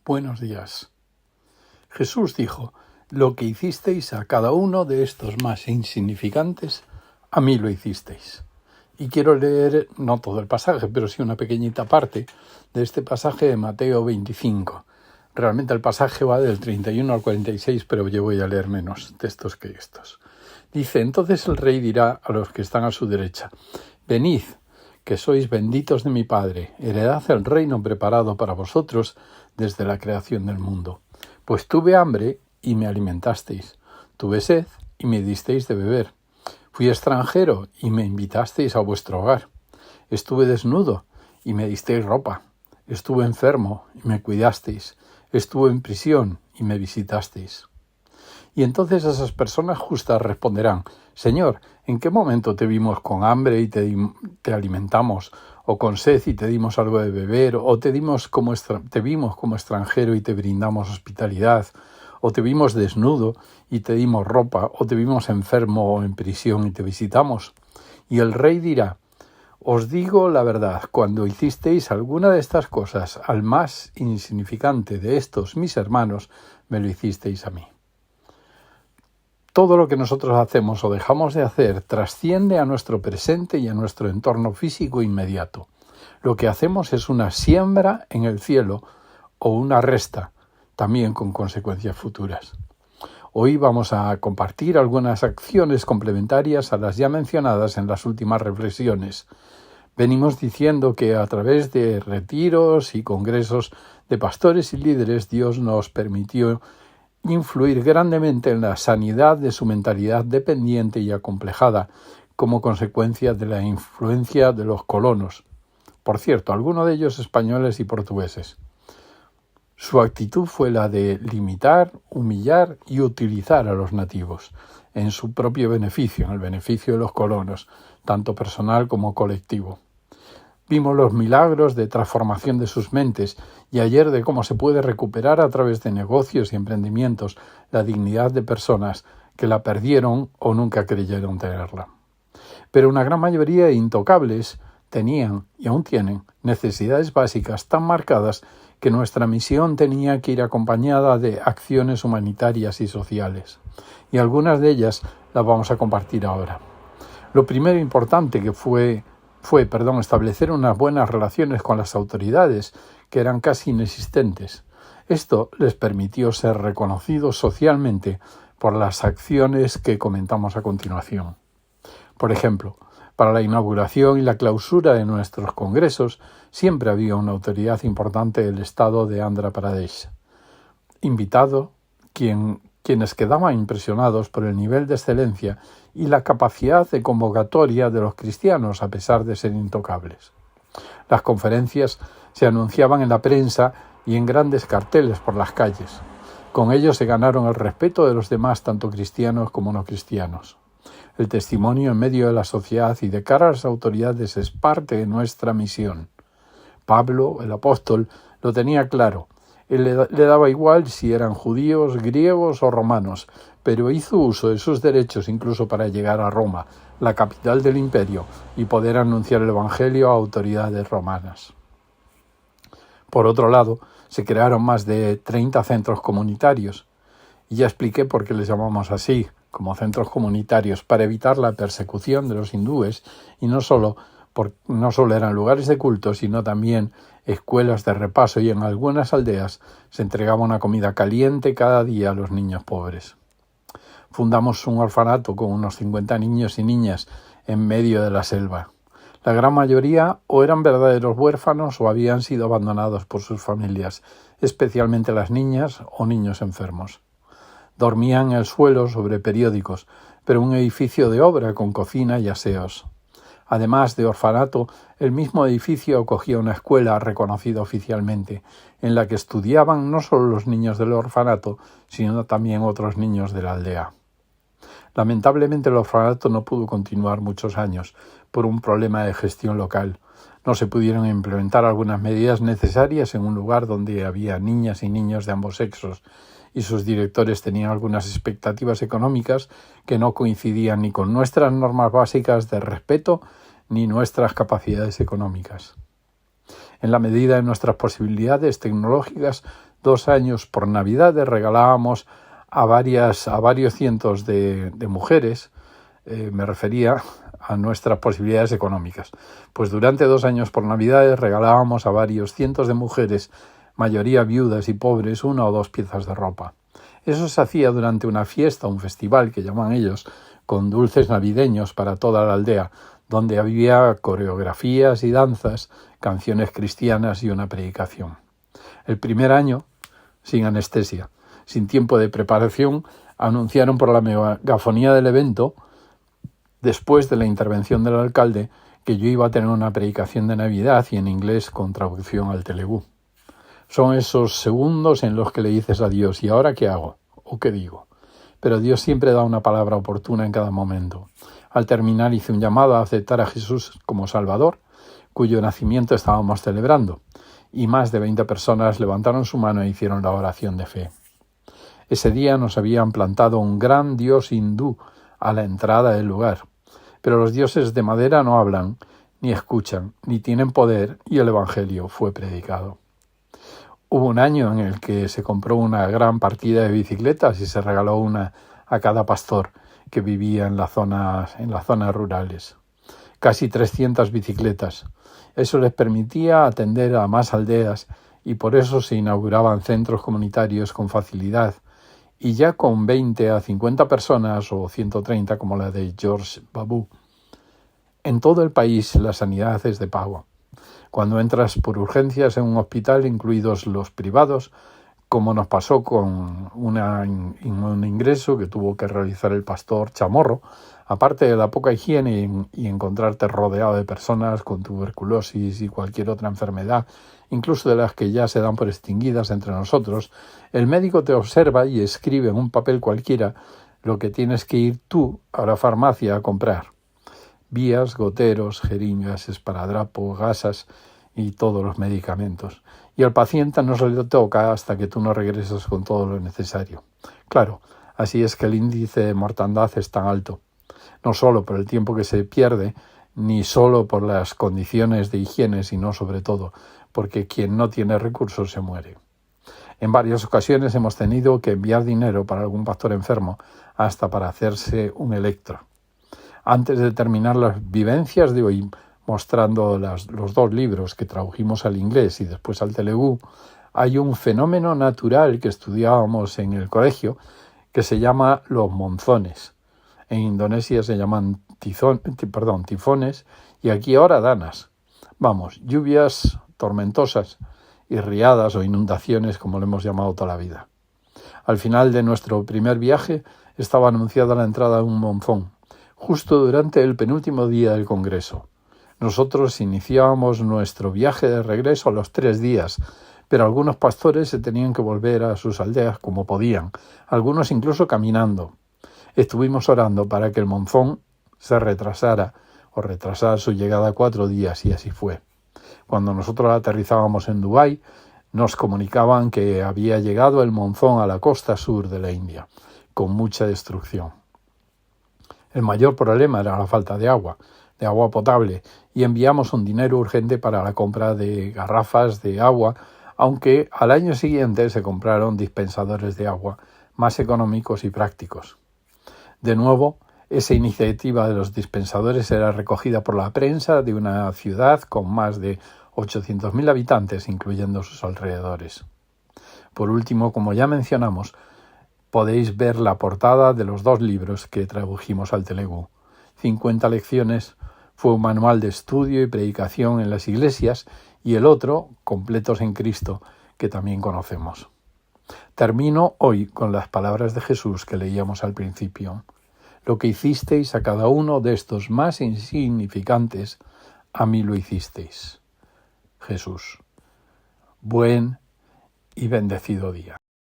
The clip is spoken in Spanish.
Buenos días. Jesús dijo: lo que hicisteis a cada uno de estos más insignificantes, a mí lo hicisteis. Y quiero leer, no todo el pasaje, pero sí una pequeñita parte de este pasaje de Mateo 25. Realmente el pasaje va del 31 al 46, pero yo voy a leer menos textos que estos. Dice: entonces el rey dirá a los que están a su derecha: venid, que sois benditos de mi Padre, heredad el reino preparado para vosotros desde la creación del mundo. Pues tuve hambre y me alimentasteis, tuve sed y me disteis de beber, fui extranjero y me invitasteis a vuestro hogar, estuve desnudo y me disteis ropa, estuve enfermo y me cuidasteis, estuve en prisión y me visitasteis. Y entonces esas personas justas responderán: Señor, ¿en qué momento te vimos con hambre y te alimentamos, o con sed y te dimos algo de beber, o te vimos como extranjero y te brindamos hospitalidad, o te vimos desnudo y te dimos ropa, o te vimos enfermo o en prisión y te visitamos? Y el rey dirá: os digo la verdad, cuando hicisteis alguna de estas cosas al más insignificante de estos mis hermanos, me lo hicisteis a mí. Todo lo que nosotros hacemos o dejamos de hacer trasciende a nuestro presente y a nuestro entorno físico inmediato. Lo que hacemos es una siembra en el cielo o una resta, también con consecuencias futuras. Hoy vamos a compartir algunas acciones complementarias a las ya mencionadas en las últimas reflexiones. Venimos diciendo que a través de retiros y congresos de pastores y líderes, Dios nos permitió influir grandemente en la sanidad de su mentalidad dependiente y acomplejada como consecuencia de la influencia de los colonos. Por cierto, algunos de ellos españoles y portugueses. Su actitud fue la de limitar, humillar y utilizar a los nativos en su propio beneficio, en el beneficio de los colonos, tanto personal como colectivo. Vimos los milagros de transformación de sus mentes y ayer de cómo se puede recuperar a través de negocios y emprendimientos la dignidad de personas que la perdieron o nunca creyeron tenerla. Pero una gran mayoría de intocables tenían y aún tienen necesidades básicas tan marcadas que nuestra misión tenía que ir acompañada de acciones humanitarias y sociales. Y algunas de ellas las vamos a compartir ahora. Lo primero importante que fue establecer unas buenas relaciones con las autoridades, que eran casi inexistentes. Esto les permitió ser reconocidos socialmente por las acciones que comentamos a continuación. Por ejemplo, para la inauguración y la clausura de nuestros congresos siempre había una autoridad importante del estado de Andhra Pradesh, invitado, quienes quedaban impresionados por el nivel de excelencia y la capacidad de convocatoria de los cristianos a pesar de ser intocables. Las conferencias se anunciaban en la prensa y en grandes carteles por las calles. Con ello se ganaron el respeto de los demás, tanto cristianos como no cristianos. El testimonio en medio de la sociedad y de cara a las autoridades es parte de nuestra misión. Pablo, el apóstol, lo tenía claro. Él le daba igual si eran judíos, griegos o romanos, pero hizo uso de sus derechos incluso para llegar a Roma, la capital del imperio, y poder anunciar el evangelio a autoridades romanas. Por otro lado, se crearon más de 30 centros comunitarios, y ya expliqué por qué les llamamos así, como centros comunitarios, para evitar la persecución de los hindúes, y no solo eran lugares de culto, sino también escuelas de repaso, y en algunas aldeas se entregaba una comida caliente cada día a los niños pobres. Fundamos un orfanato con unos 50 niños y niñas en medio de la selva. La gran mayoría o eran verdaderos huérfanos o habían sido abandonados por sus familias, especialmente las niñas o niños enfermos. Dormían en el suelo sobre periódicos, pero un edificio de obra con cocina y aseos. Además de orfanato, el mismo edificio acogía una escuela reconocida oficialmente, en la que estudiaban no solo los niños del orfanato, sino también otros niños de la aldea. Lamentablemente el orfanato no pudo continuar muchos años por un problema de gestión local. No se pudieron implementar algunas medidas necesarias en un lugar donde había niñas y niños de ambos sexos, y sus directores tenían algunas expectativas económicas que no coincidían ni con nuestras normas básicas de respeto ni nuestras capacidades económicas. En la medida de nuestras posibilidades tecnológicas, 2 años por Navidades regalábamos a varios cientos de mujeres, me refería a nuestras posibilidades económicas. Pues durante 2 años por Navidades regalábamos a varios cientos de mujeres, mayoría viudas y pobres, 1 o 2 piezas de ropa. Eso se hacía durante una fiesta, un festival que llaman ellos, con dulces navideños para toda la aldea, donde había coreografías y danzas, canciones cristianas y una predicación. El primer año, sin anestesia, sin tiempo de preparación, anunciaron por la megafonía del evento, después de la intervención del alcalde, que yo iba a tener una predicación de Navidad y en inglés con traducción al telugu. Son esos segundos en los que le dices a Dios, ¿y ahora qué hago? ¿O qué digo? Pero Dios siempre da una palabra oportuna en cada momento. Al terminar hice un llamado a aceptar a Jesús como Salvador, cuyo nacimiento estábamos celebrando, y más de 20 personas levantaron su mano e hicieron la oración de fe. Ese día nos habían plantado un gran dios hindú a la entrada del lugar, pero los dioses de madera no hablan, ni escuchan, ni tienen poder, y el Evangelio fue predicado. Hubo un año en el que se compró una gran partida de bicicletas y se regaló una a cada pastor que vivía en las zonas rurales. Casi 300 bicicletas. Eso les permitía atender a más aldeas y por eso se inauguraban centros comunitarios con facilidad. Y ya con 20 a 50 personas o 130 como la de George Babu. En todo el país la sanidad es de pago. Cuando entras por urgencias en un hospital, incluidos los privados, como nos pasó con un ingreso que tuvo que realizar el pastor Chamorro, aparte de la poca higiene y encontrarte rodeado de personas con tuberculosis y cualquier otra enfermedad, incluso de las que ya se dan por extinguidas entre nosotros, el médico te observa y escribe en un papel cualquiera lo que tienes que ir tú a la farmacia a comprar. Vías, goteros, jeringas, esparadrapo, gasas y todos los medicamentos. Y al paciente no se le toca hasta que tú no regresas con todo lo necesario. Claro, así es que el índice de mortandad es tan alto. No solo por el tiempo que se pierde, ni solo por las condiciones de higiene, sino sobre todo porque quien no tiene recursos se muere. En varias ocasiones hemos tenido que enviar dinero para algún pastor enfermo, hasta para hacerse un electro. Antes de terminar las vivencias de hoy, mostrando los 2 libros que tradujimos al inglés y después al telugu, hay un fenómeno natural que estudiábamos en el colegio que se llama los monzones. En Indonesia se llaman tifones y aquí ahora danas. Vamos, lluvias tormentosas y riadas o inundaciones como lo hemos llamado toda la vida. Al final de nuestro primer viaje estaba anunciada la entrada de un monzón, justo durante el penúltimo día del Congreso. Nosotros iniciábamos nuestro viaje de regreso a los 3 días, pero algunos pastores se tenían que volver a sus aldeas como podían, algunos incluso caminando. Estuvimos orando para que el monzón se retrasara o retrasar su llegada 4 días y así fue. Cuando nosotros aterrizábamos en Dubái, nos comunicaban que había llegado el monzón a la costa sur de la India, con mucha destrucción. El mayor problema era la falta de agua potable, y enviamos un dinero urgente para la compra de garrafas de agua, aunque al año siguiente se compraron dispensadores de agua más económicos y prácticos. De nuevo, esa iniciativa de los dispensadores era recogida por la prensa de una ciudad con más de 800.000 habitantes, incluyendo sus alrededores. Por último, como ya mencionamos, podéis ver la portada de los 2 libros que tradujimos al telugu. 50 lecciones fue un manual de estudio y predicación en las iglesias y el otro, Completos en Cristo, que también conocemos. Termino hoy con las palabras de Jesús que leíamos al principio. Lo que hicisteis a cada uno de estos más insignificantes, a mí lo hicisteis. Jesús. Buen y bendecido día.